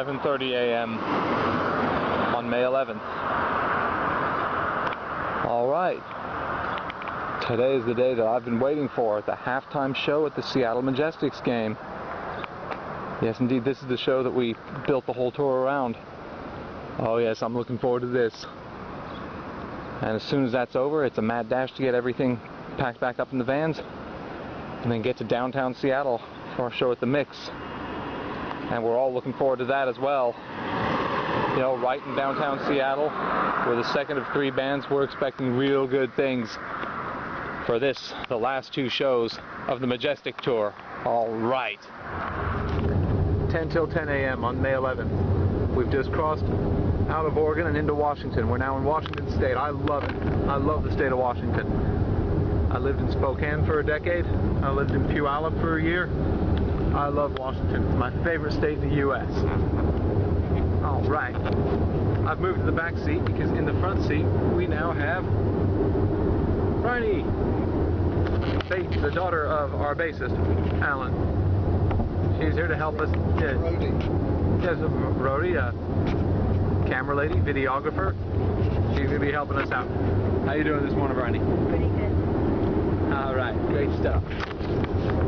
7:30 a.m. on May 11th. All right. Today is the day that I've been waiting for, the halftime show at the Seattle Majestics game. Yes, indeed, this is the show that we built the whole tour around. Oh yes, I'm looking forward to this. And as soon as that's over, it's a mad dash to get everything packed back up in the vans and then get to downtown Seattle for our show at the Mix. And we're all looking forward to that as well. You know, right in downtown Seattle, we're the second of 3 bands. We're expecting real good things for this, the last 2 shows of the Majestic Tour. All right. 10 till 10 a.m. on May 11th. We've just crossed out of Oregon and into Washington. We're now in Washington State. I love it. I love the state of Washington. I lived in Spokane for a decade. I lived in Puyallup for a year. I love Washington. It's my favorite state in the U.S. All right. I've moved to the back seat because in the front seat we now have Bryony, the daughter of our bassist, Alan. She's here to help us. Yes, Rhodey, camera lady, videographer. She's going to be helping us out. How you doing this morning, Bryony? Pretty good. All right, great stuff.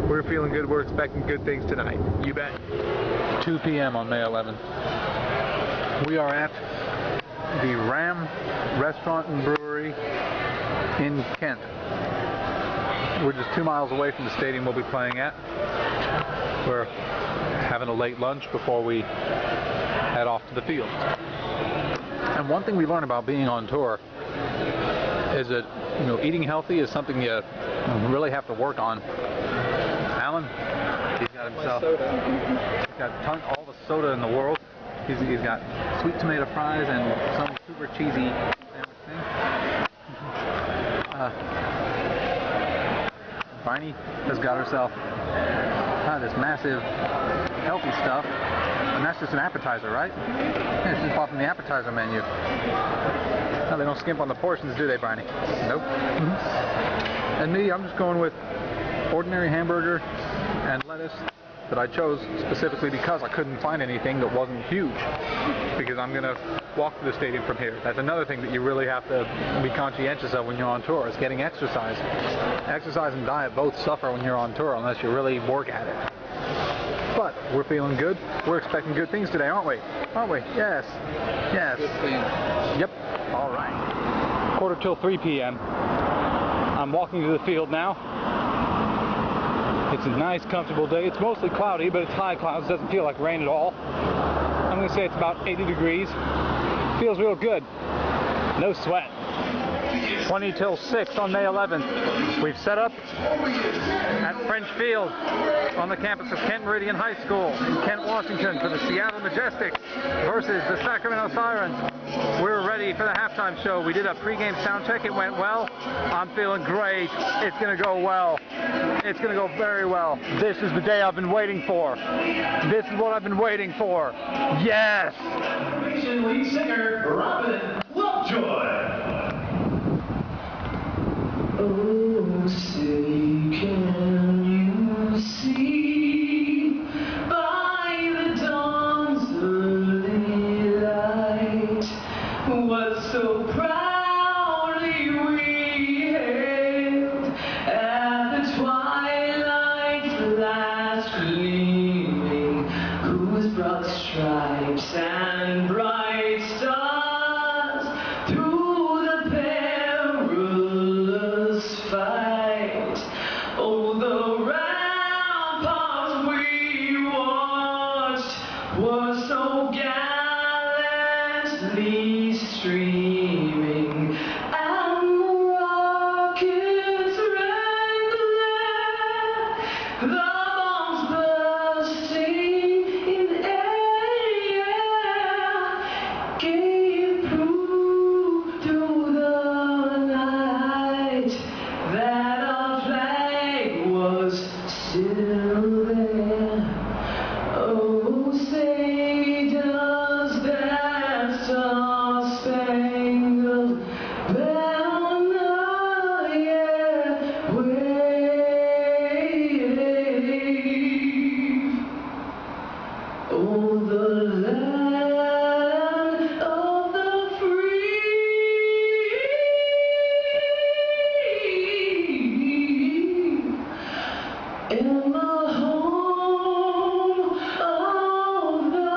We're feeling good. We're expecting good things tonight. You bet. 2 p.m. on May 11th. We are at the Ram Restaurant and Brewery in Kent. We're just 2 miles away from the stadium we'll be playing at. We're having a late lunch before we head off to the field. And one thing we learned about being on tour is that, you know, eating healthy is something you really have to work on. Alan, he's got himself, he's got all the soda in the world. He's got sweet tomato fries and some super cheesy sandwich thing. Bryony has got herself this massive healthy stuff, and that's just an appetizer, right? Yeah, it's just bought from the appetizer menu. No, they don't skimp on the portions, do they, Bryony? Nope. And me, I'm just going with ordinary hamburger and lettuce that I chose specifically because I couldn't find anything that wasn't huge, because I'm going to walk to the stadium from here. That's another thing that you really have to be conscientious of when you're on tour, is getting exercise. Exercise and diet both suffer when you're on tour unless you really work at it. But we're feeling good. We're expecting good things today, aren't we? Aren't we? Yes. Yes. Good things. Yep. All right. 4 till 3 p.m. I'm walking to the field now. It's a nice, comfortable day. It's mostly cloudy, but it's high clouds. It doesn't feel like rain at all. I'm going to say it's about 80 degrees. Feels real good. No sweat. 20 till 6 on May 11th. We've set up at French Field on the campus of Kent Meridian High School in Kent, Washington for the Seattle Majestics versus the Sacramento Sirens. We're ready for the halftime show. We did a pregame sound check. It went well. I'm feeling great. It's going to go well. It's going to go very well. This is the day I've been waiting for. This is what I've been waiting for. Yes! Lead singer Robin Lovejoy. Oh, say can you see by the dawn's early light what so proudly we hailed at the twilight's last gleaming, whose broad stripes and bright stars through the perilous fight, oh, the ramparts we watched were so gallantly streaming, and the rockets rang glare, the bombs bursting in the air gave proof through the night that our flag was still there. Oh, say does that star-spangled Oh, the land of the free, in the home of the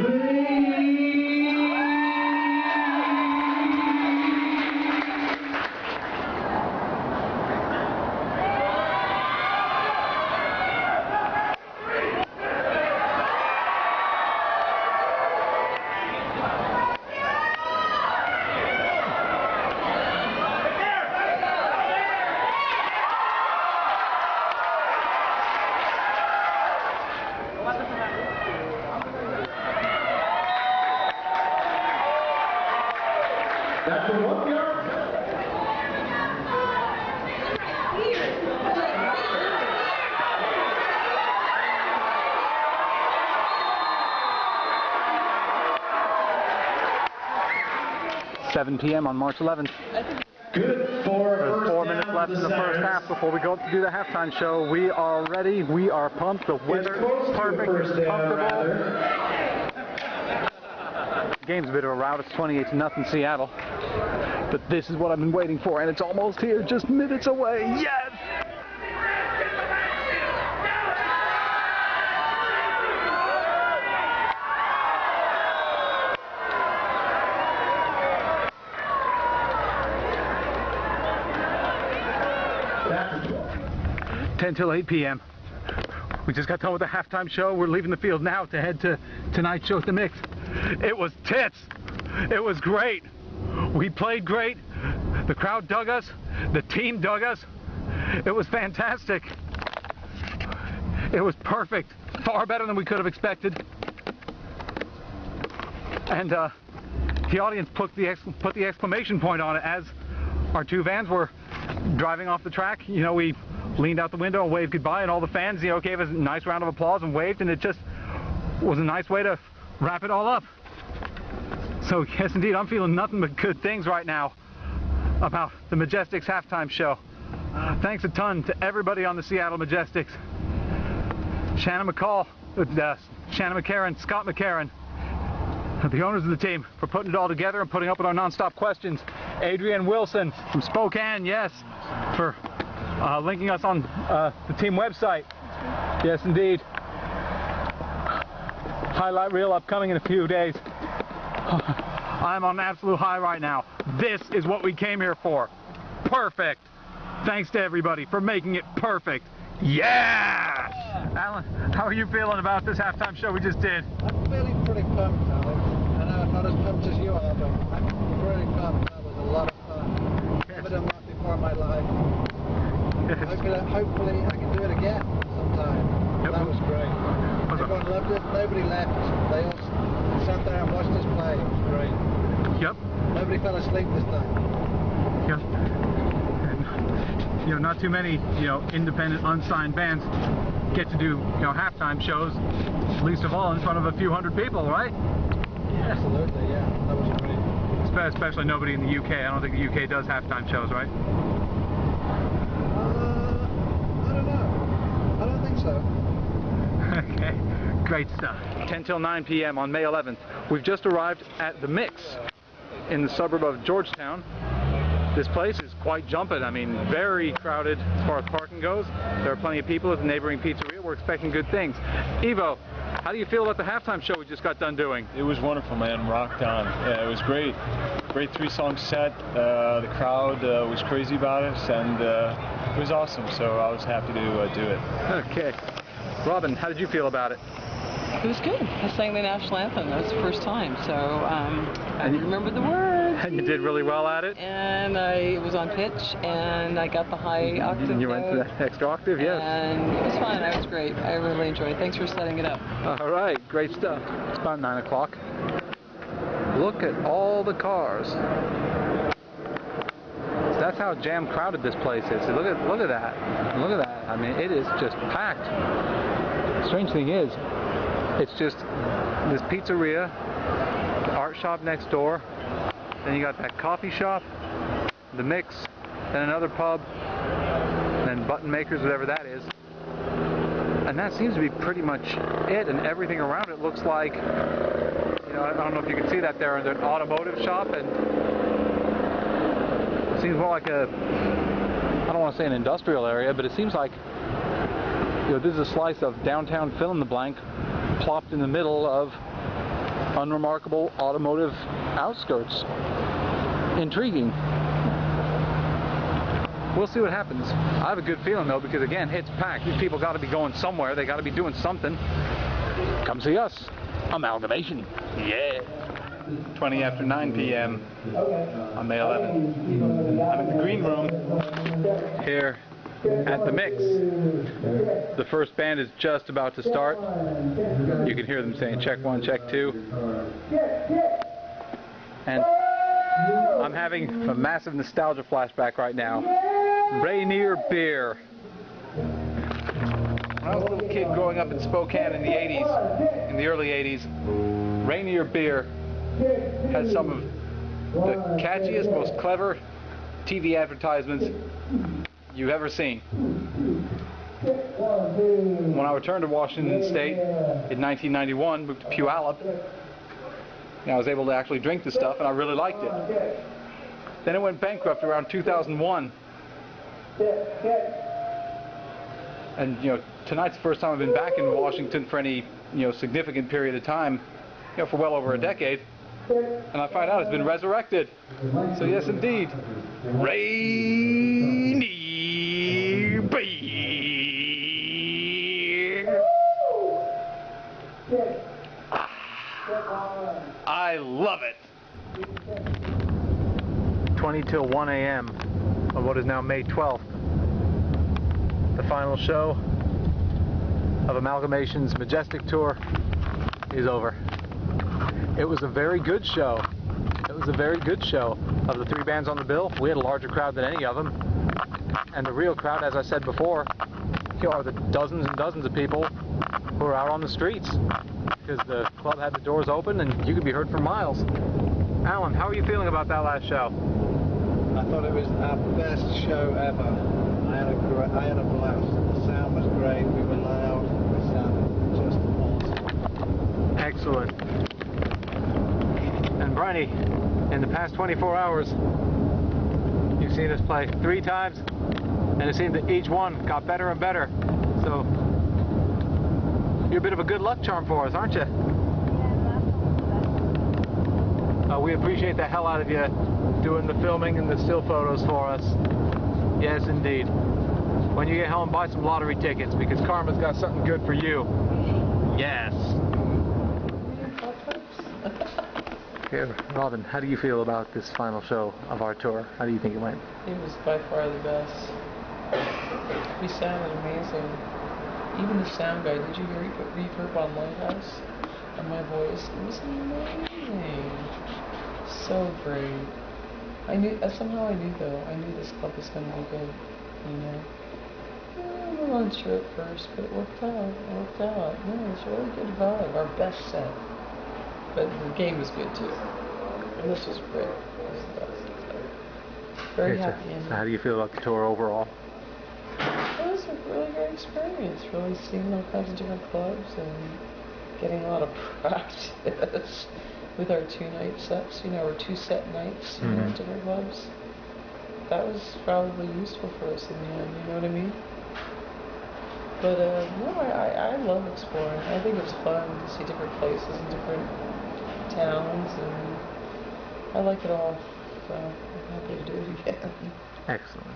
brave. That's the one yard. Seven p.m. on March 11th. Good for There's 4 minutes left in the first half before we go up to do the halftime show. We are ready. We are pumped. The weather is perfect. It's comfortable. Game's a bit of a rout. It's 28-0 Seattle. But this is what I've been waiting for, and it's almost here, just minutes away. Yes! That's 10 till 8 p.m. We just got done with the halftime show. We're leaving the field now to head to tonight's show at the Mix. It was tits. It was great. We played great. The crowd dug us. The team dug us. It was fantastic. It was perfect. Far better than we could have expected. And the audience put the exclamation point on it as our two vans were driving off the track. You know, we leaned out the window and waved goodbye, and all the fans, you know, gave us a nice round of applause and waved, and it just was a nice way to wrap it all up. So yes, indeed, I'm feeling nothing but good things right now about the Majestics halftime show. Thanks a ton to everybody on the Seattle Majestics. Shannon McCall, Shannon McCarran, Scott McCarran, the owners of the team, for putting it all together and putting up with our non-stop questions. Adrienne Wilson from Spokane, yes, for linking us on the team website. Yes, indeed. Highlight reel upcoming in a few days. I'm on an absolute high right now. This is what we came here for. Perfect. Thanks to everybody for making it perfect. Yeah! Alan, how are you feeling about this halftime show we just did? I'm feeling pretty pumped, Alex. I know I'm not as pumped as you are, but I'm pretty pumped. That was a lot of fun. Never done that before in my life. Hopefully I can do it again sometime. Yep. That was great. Everyone loved it. Nobody left. They all sat there and watched us play. It was great. Yep. Nobody fell asleep this time. Yep. You know, not too many, you know, independent, unsigned bands get to do, you know, halftime shows, least of all in front of a few hundred people, right? Yeah. Absolutely, yeah. That was great. Especially nobody in the UK. I don't think the UK does halftime shows, right? I don't know. I don't think so. Okay, great stuff. 10 till 9 p.m. on May 11th. We've just arrived at the Mix in the suburb of Georgetown. This place is quite jumping. I mean, very crowded as far as parking goes. There are plenty of people at the neighboring pizzeria. We're expecting good things. Evo, how do you feel about the halftime show we just got done doing? It was wonderful, man. Rocked on. Yeah, it was great. Great 3-song set. The crowd was crazy about us, and it was awesome. So I was happy to do it. Okay. Robin, how did you feel about it? It was good. I sang the national anthem. That was the first time, so I remember the words. And you did really well at it? And I was on pitch, and I got the high octave. And you went to the extra octave, yes. And it was fun. It was great. I really enjoyed it. Thanks for setting it up. All right, great stuff. It's about 9 o'clock. Look at all the cars. That's how jam crowded this place is. Look at that. Look at that. I mean, it is just packed. The strange thing is, it's just this pizzeria, the art shop next door, then you got that coffee shop, the Mix, then another pub, then Button Makers, whatever that is. And that seems to be pretty much it, and everything around it looks like, you know, I don't know if you can see that there in the automotive shop, and it seems more like a, I don't want to say an industrial area, but it seems like, you know, this is a slice of downtown fill-in-the-blank plopped in the middle of unremarkable automotive outskirts. Intriguing. We'll see what happens. I have a good feeling though, because again, it's packed. These people got to be going somewhere. They got to be doing something. Come see us. Amalgamation. Yeah. 20 after 9 p.m. on May 11th. I'm in the green room here at the Mix. The first band is just about to start. You can hear them saying check 1, check 2. And I'm having a massive nostalgia flashback right now. Rainier beer. When I was a little kid growing up in Spokane in the 80s, in the early 80s, Rainier beer had some of the catchiest, most clever TV advertisements you've ever seen. When I returned to Washington State in 1991, moved to Puyallup, and I was able to actually drink the stuff, and I really liked it. Then it went bankrupt around 2001. And you know, tonight's the first time I've been back in Washington for any, you know, significant period of time, you know, for well over a decade. And I find out it's been resurrected. So yes, indeed, Rainier beer. I love it. 20 till 1 a.m. on what is now May 12th. The final show of Amalgamation's Majestic Tour is over. It was a very good show. It was a very good show. Of the 3 bands on the bill, we had a larger crowd than any of them. And the real crowd, as I said before, you know, are the dozens and dozens of people who are out on the streets. Because the club had the doors open and you could be heard for miles. Alan, how are you feeling about that last show? I thought it was our best show ever. I had a blast. The sound was great. We were loud. The sound was just awesome. Excellent. And Bryony, in the past 24 hours, you've seen us play 3 times, and it seemed that each one got better and better. So you're a bit of a good luck charm for us, aren't you? We appreciate the hell out of you doing the filming and the still photos for us. Yes, indeed. When you get home, buy some lottery tickets, because Karma's got something good for you. Yes. Okay, Robin, how do you feel about this final show of our tour? How do you think it went? It was by far the best. We sounded amazing. Even the sound guy, did you hear he put reverb on Lighthouse? And my voice, it was amazing. So great. Somehow I knew though, I knew this club was going to be good, you know. I wasn't unsure at first, but it worked out. No, it was a really good vibe, our best set. But the game was good too. And this was great. It was the best. Very happy ending. So how do you feel about the tour overall? It was a really great experience, really seeing all kinds of different clubs and getting a lot of practice with our 2-night sets, you know, or 2-set nights, you know, at different clubs. That was probably useful for us in the end, you know what I mean? But, no, I love exploring. I think it's fun to see different places and different towns, and I like it all, so I'm happy to do it again. Excellent.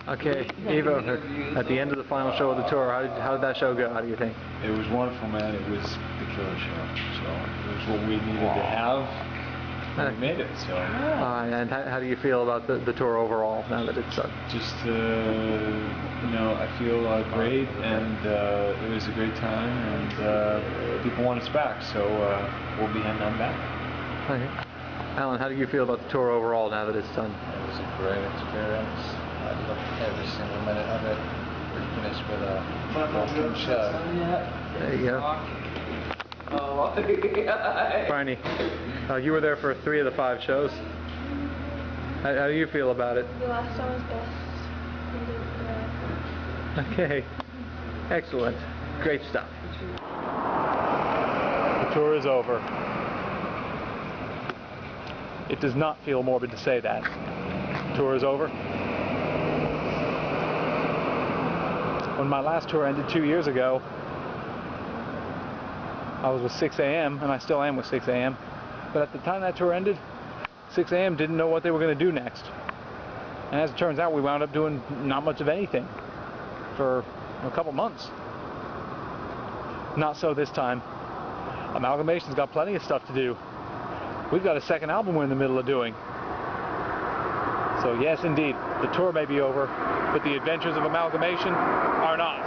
Okay, Evo, at the end of the final show of the tour, how did that show go? How do you think? It was wonderful, man. It was the killer show. So it was what we needed to have. And we made it. So. And how do you feel about the tour overall now that it's done? Just, you know, I feel great, and it was a great time, and people want us back. So we'll be heading on back. Okay. Alan, how do you feel about the tour overall now that it's done? It was a great experience. I loved every single minute of it. We finished with a awesome show. There you go. Bryony, you were there for 3 of the 5 shows. How do you feel about it? The last one was best. Okay. Excellent. Great stuff. The tour is over. It does not feel morbid to say that. The tour is over. When my last tour ended 2 years ago, I was with 6 AM, and I still am with 6 AM. But at the time that tour ended, 6 AM didn't know what they were going to do next. And as it turns out, we wound up doing not much of anything for a couple months. Not so this time. Amalgamation's got plenty of stuff to do. We've got a second album we're in the middle of doing. So yes, indeed, the tour may be over, but the adventures of Amalgamation are not.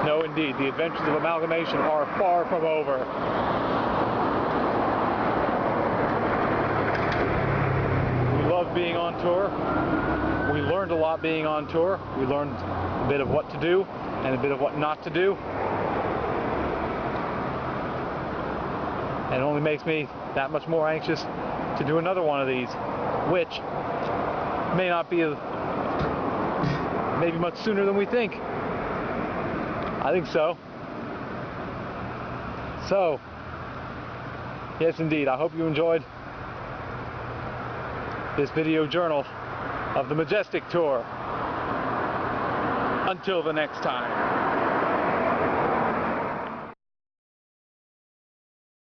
No, indeed, the adventures of Amalgamation are far from over. We love being on tour. We learned a lot being on tour. We learned a bit of what to do and a bit of what not to do. And it only makes me that much more anxious to do another one of these, which may not be maybe much sooner than we think. I think so. So, yes indeed, I hope you enjoyed this video journal of the Majestic Tour. Until the next time.